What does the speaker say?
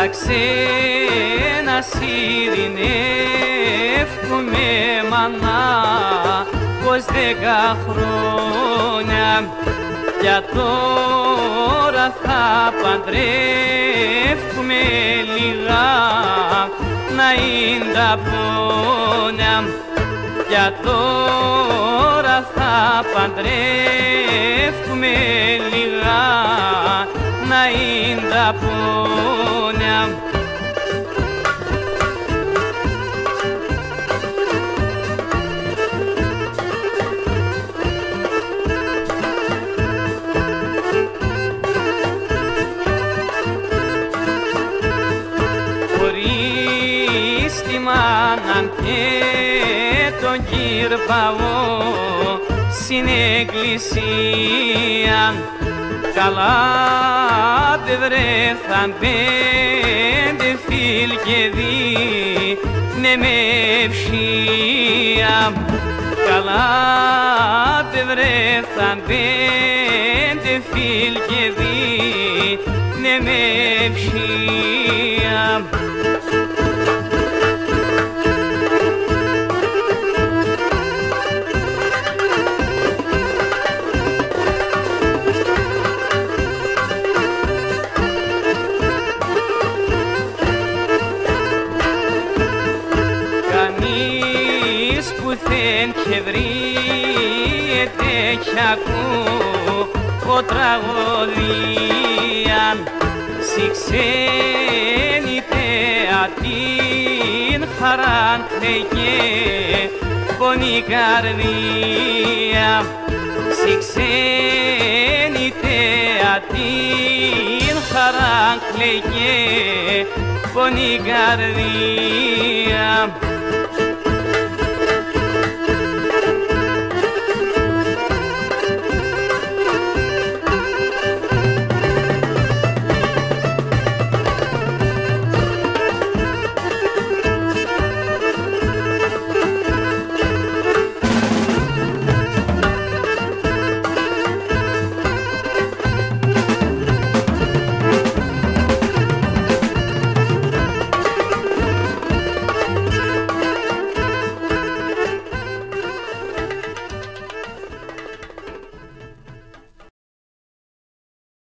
τα ξένα σιρηνεύκουμε μανά πως 10 χρόνια για τώρα θα παντρεύκουμε λίγα να είναι τα πόνια για τώρα θα παντρεύκουμε λίγα να είναι τα πόνια. Χωρίς τη μάνα και τον κυρπαό στην εκκλησία καλά δε βρέθαν 5 φίλ και δίνε με ευσία. Καλά δε βρέθαν 5 φίλ και δίνε με ευσία. Πουθέν και βρίσκεται κι ακούω τραγωδίαν σι ξένη θέα την χαράν και πονή καρδία. Σι ξένη θέα την χαράν και πονή καρδία.